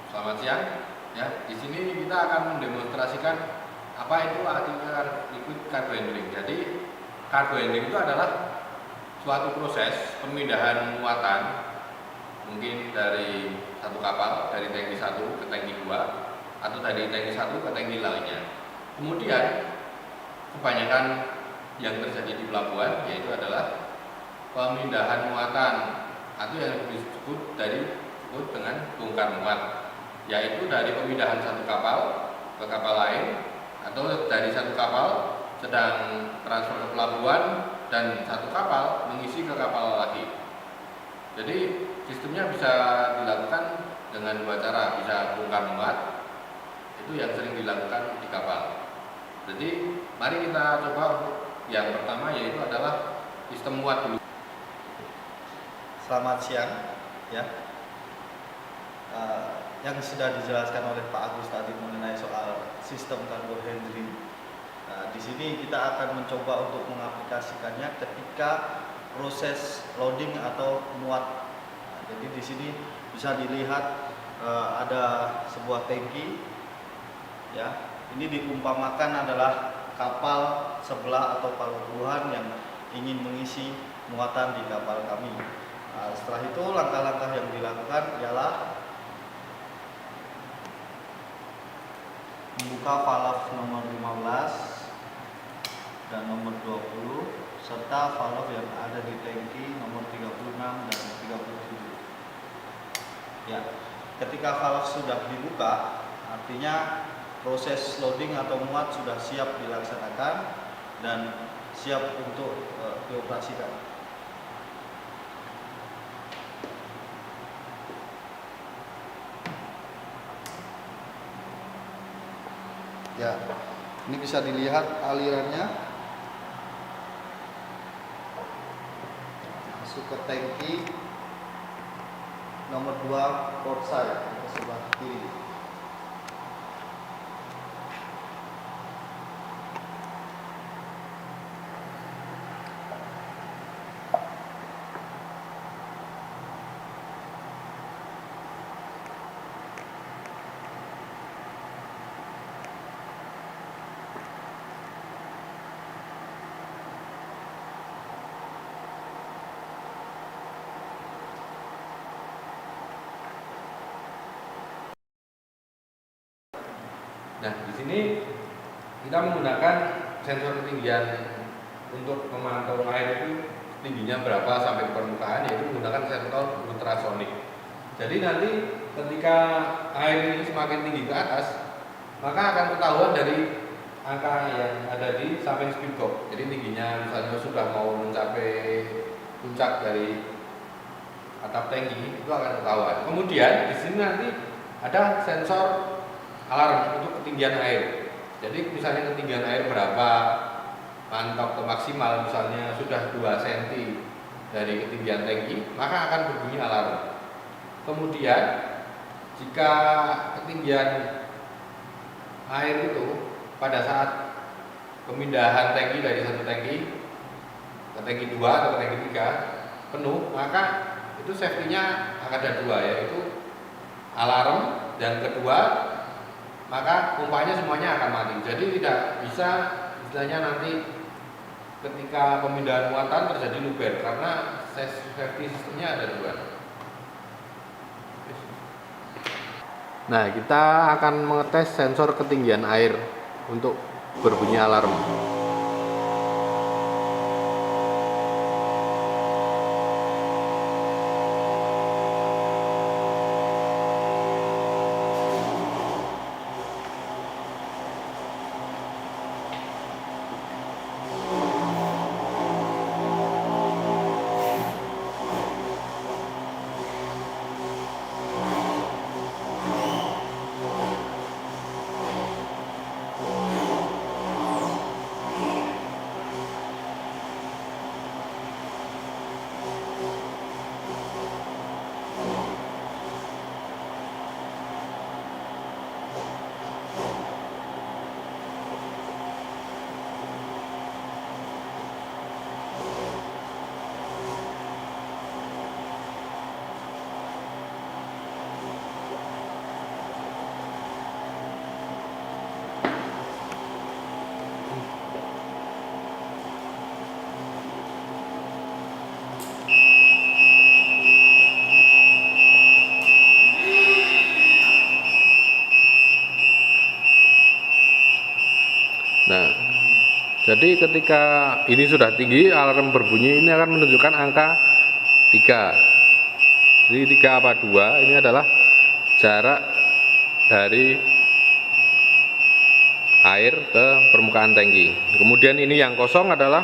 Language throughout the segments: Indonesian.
Selamat siang. Ya, di sini kita akan mendemonstrasikan apa itu artinya liquid cargo handling. Jadi, cargo handling itu adalah suatu proses pemindahan muatan mungkin dari satu kapal, dari tangki 1 ke tangki 2 atau dari tangki 1 ke tangki lainnya. Kemudian, kebanyakan yang terjadi di pelabuhan yaitu adalah pemindahan muatan atau yang disebut dengan bongkar muat, yaitu dari pemindahan satu kapal ke kapal lain atau dari satu kapal sedang transfer ke pelabuhan dan satu kapal mengisi ke kapal lagi. Jadi sistemnya bisa dilakukan dengan dua cara, bisa bongkar muat, itu yang sering dilakukan di kapal. Jadi mari kita coba yang pertama, yaitu adalah sistem muat dulu. Selamat siang, ya. Yang sudah dijelaskan oleh Pak Agus tadi mengenai soal sistem cargo handling. Di sini kita akan mencoba untuk mengaplikasikannya ketika proses loading atau muat. Jadi di sini bisa dilihat ada sebuah tangki, ya. Ini diumpamakan adalah kapal sebelah atau pelabuhan yang ingin mengisi muatan di kapal kami. Setelah itu langkah-langkah yang dilakukan ialah membuka valve nomor 15 dan nomor 20 serta valve yang ada di tangki nomor 36 dan 37. Ya, ketika valve sudah dibuka, artinya proses loading atau muat sudah siap dilaksanakan dan siap untuk dioperasikan. Ya, ini bisa dilihat alirannya masuk ke tangki nomor 2 port side ke sebelah kiri. Nah, di sini kita menggunakan sensor ketinggian untuk memantau air itu tingginya berapa sampai ke permukaan, yaitu menggunakan sensor ultrasonik. Jadi nanti ketika air ini semakin tinggi ke atas, maka akan ketahuan dari angka yang ada di samping speed gauge. Jadi tingginya misalnya sudah mau mencapai puncak dari atap tangki, itu akan ketahuan. Kemudian di sini nanti ada sensor alarm untuk ketinggian air. Jadi misalnya ketinggian air berapa, mantap ke maksimal, misalnya sudah 2 cm dari ketinggian tangki, maka akan berbunyi alarm. Kemudian jika ketinggian air itu pada saat pemindahan tangki dari satu tangki ke tangki 2 atau ke tangki 3 penuh, maka itu safety-nya ada 2, yaitu alarm, dan kedua maka pompanya semuanya akan mati. Jadi tidak bisa istilahnya nanti ketika pemindahan muatan terjadi luber, karena safety sistemnya ada 2. Nah, kita akan mengetes sensor ketinggian air untuk berbunyi alarm. Nah, jadi ketika ini sudah tinggi, alarm berbunyi ini akan menunjukkan angka 3. Jadi 3 apa 2 ini adalah jarak dari air ke permukaan tangki. Kemudian ini yang kosong adalah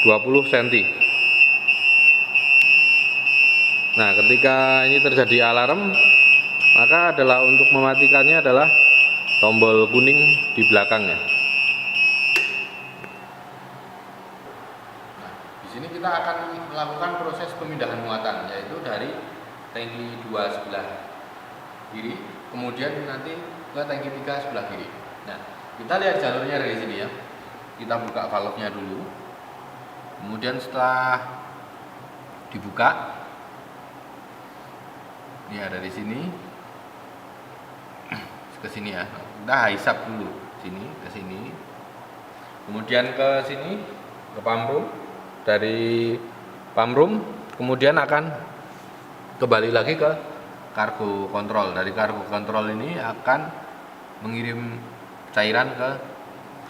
20 cm. Nah, ketika ini terjadi alarm, maka adalah untuk mematikannya adalah tombol kuning di belakangnya. Nah, di sini kita akan melakukan proses pemindahan muatan, yaitu dari tangki 2 sebelah kiri, kemudian nanti ke tangki 3 sebelah kiri. Nah, kita lihat jalurnya dari sini ya. Kita buka valve-nya dulu. Kemudian setelah dibuka, ini ada di sini ke sini ya. Kita hisap dulu sini ke sini. Kemudian ke sini ke pump room. Dari pump room kemudian akan kembali lagi ke kargo kontrol. Dari kargo kontrol ini akan mengirim cairan ke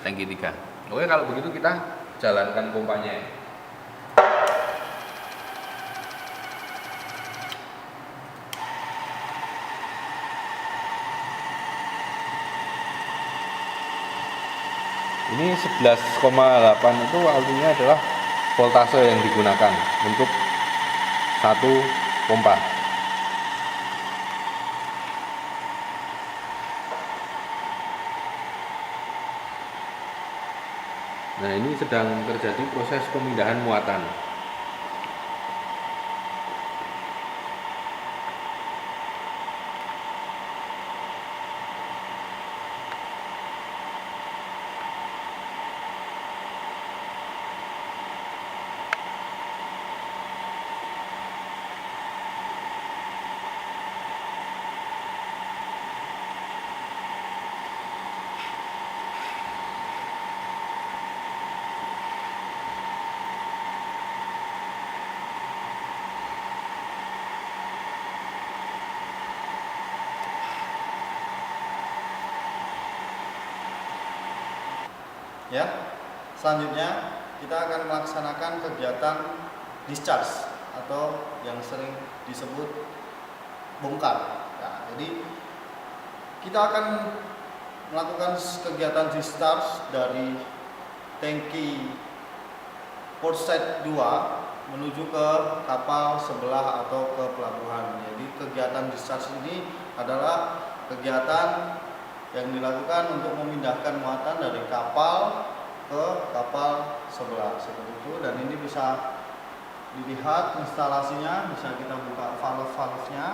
tangki 3. Oke, kalau begitu kita jalankan pompanya. Ini 11,8 itu artinya adalah voltase yang digunakan untuk satu pompa. Nah, ini sedang terjadi proses pemindahan muatan. Ya, selanjutnya kita akan melaksanakan kegiatan discharge atau yang sering disebut bongkar. Nah, jadi kita akan melakukan kegiatan discharge dari tangki port side 2 menuju ke kapal sebelah atau ke pelabuhan. Jadi kegiatan discharge ini adalah kegiatan yang dilakukan untuk memindahkan muatan dari kapal ke kapal sebelah seperti itu, dan ini bisa dilihat instalasinya, bisa kita buka valve-valve-nya.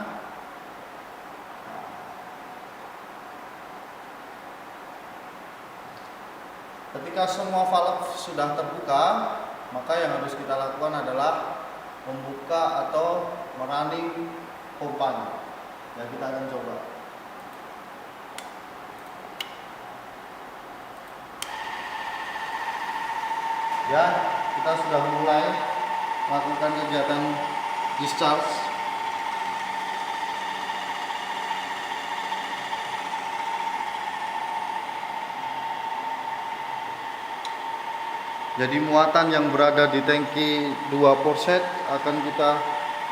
Ketika semua valve sudah terbuka, maka yang harus kita lakukan adalah membuka atau merunning pompanya. Dan kita akan coba. Ya, kita sudah mulai melakukan kegiatan discharge. Jadi muatan yang berada di tangki 2 port set akan kita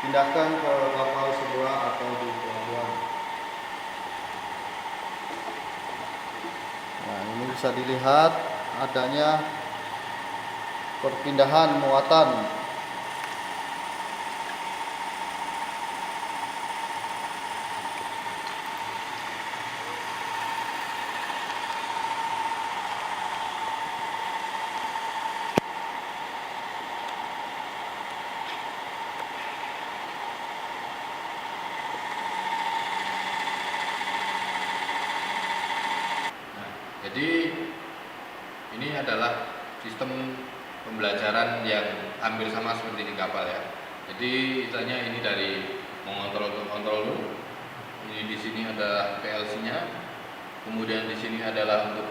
pindahkan ke kapal sebelah atau di pelabuhan. Nah, ini bisa dilihat adanya perpindahan muatan. Jadi ini adalah sistem pembelajaran yang hampir sama seperti di kapal ya. Jadi istilahnya ini dari mengontrol ke kontrol room. Ini di sini ada PLC-nya. Kemudian di sini adalah untuk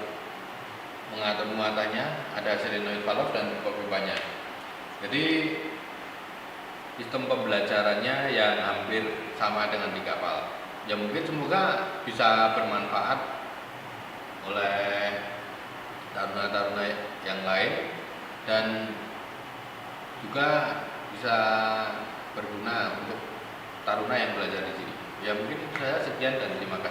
mengatur muatannya, ada solenoid valve dan pipanya. Jadi sistem pembelajarannya yang hampir sama dengan di kapal. Ya mungkin semoga bisa bermanfaat oleh taruna-taruna yang lain, dan juga bisa berguna untuk taruna yang belajar di sini. Ya mungkin saya sekian dan terima kasih.